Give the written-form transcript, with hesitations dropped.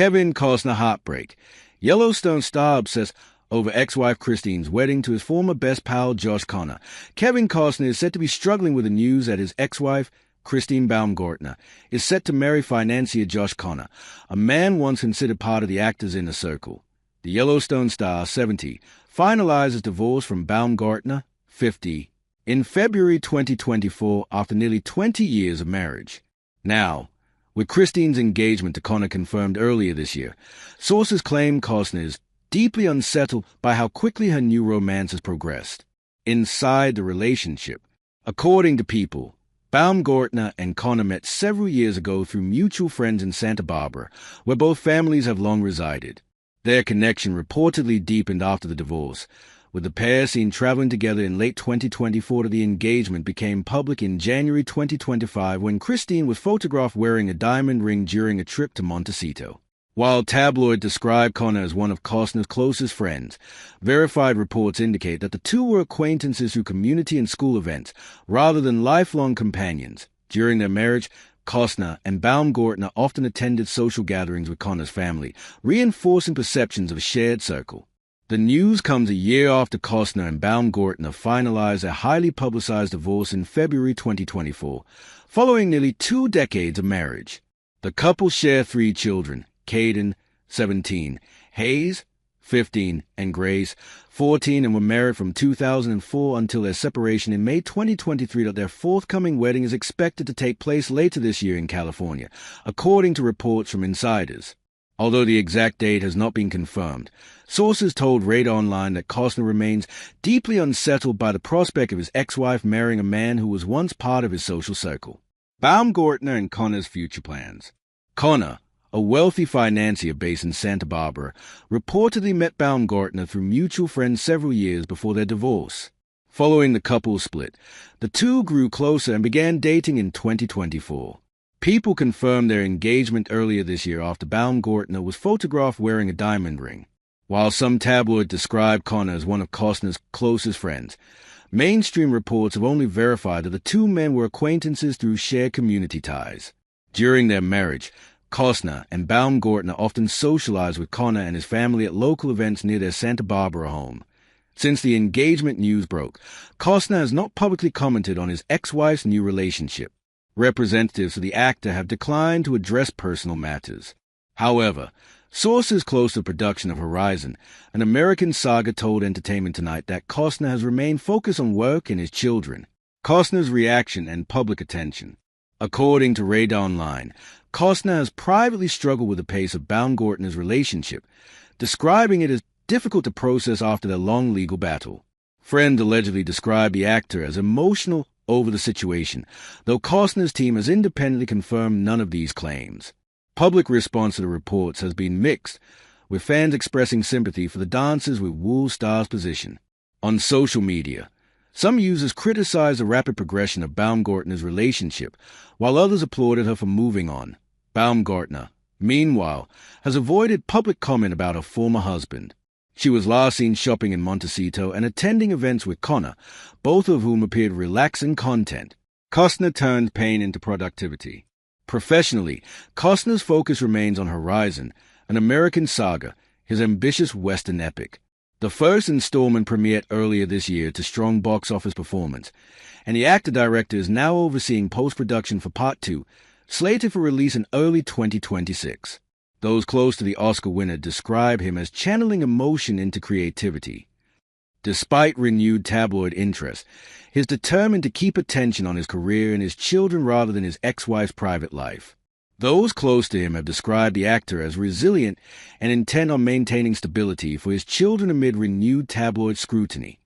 Kevin Costner Heartbreak. Yellowstone star obsessed over ex-wife Christine's wedding to his former best pal Josh Connor. Kevin Costner is said to be struggling with the news that his ex-wife, Christine Baumgartner, is set to marry financier Josh Connor, a man once considered part of the actor's inner circle. The Yellowstone star, 70, finalized his divorce from Baumgartner, 50, in February 2024 after nearly 20 years of marriage. Now, with Christine's engagement to Connor confirmed earlier this year, sources claim Costner is deeply unsettled by how quickly her new romance has progressed. Inside the relationship, according to People, Baumgartner and Connor met several years ago through mutual friends in Santa Barbara, where both families have long resided. Their connection reportedly deepened after the divorce, with the pair seen traveling together in late 2024 to the engagement became public in January 2025 when Christine was photographed wearing a diamond ring during a trip to Montecito. While tabloid described Connor as one of Costner's closest friends, verified reports indicate that the two were acquaintances through community and school events, rather than lifelong companions. During their marriage, Costner and Baumgartner often attended social gatherings with Connor's family, reinforcing perceptions of a shared circle. The news comes a year after Costner and Baumgartner finalized a highly publicized divorce in February 2024, following nearly 2 decades of marriage. The couple share 3 children, Caden, 17, Hayes, 15, and Grace, 14, and were married from 2004 until their separation in May 2023. That their forthcoming wedding is expected to take place later this year in California, according to reports from insiders. Although the exact date has not been confirmed, sources told Radar Online that Costner remains deeply unsettled by the prospect of his ex-wife marrying a man who was once part of his social circle. Baumgartner and Connor's future plans. Connor, a wealthy financier based in Santa Barbara, reportedly met Baumgartner through mutual friends several years before their divorce. Following the couple's split, the two grew closer and began dating in 2024. People confirmed their engagement earlier this year after Baumgartner was photographed wearing a diamond ring. While some tabloids described Connor as one of Costner's closest friends, mainstream reports have only verified that the two men were acquaintances through shared community ties. During their marriage, Costner and Baumgartner often socialized with Connor and his family at local events near their Santa Barbara home. Since the engagement news broke, Costner has not publicly commented on his ex-wife's new relationship. Representatives of the actor have declined to address personal matters. However, sources close to the production of Horizon, an American saga, told Entertainment Tonight that Costner has remained focused on work and his children. Costner's reaction and public attention. According to Radar Online, Costner has privately struggled with the pace of Baumgartner's relationship, describing it as difficult to process after their long legal battle. Friends allegedly described the actor as emotional over the situation, though Costner's team has independently confirmed none of these claims. Public response to the reports has been mixed, with fans expressing sympathy for the dancers with Wool Star's position. On social media, some users criticized the rapid progression of Baumgartner's relationship, while others applauded her for moving on. Baumgartner, meanwhile, has avoided public comment about her former husband. She was last seen shopping in Montecito and attending events with Connor, both of whom appeared relaxed in content. Costner turned pain into productivity. Professionally, Costner's focus remains on Horizon, an American saga, his ambitious Western epic. The first installment premiered earlier this year to strong box office performance, and the actor-director is now overseeing post-production for Part 2, slated for release in early 2026. Those close to the Oscar winner describe him as channeling emotion into creativity. Despite renewed tabloid interest, he is determined to keep attention on his career and his children rather than his ex-wife's private life. Those close to him have described the actor as resilient and intent on maintaining stability for his children amid renewed tabloid scrutiny.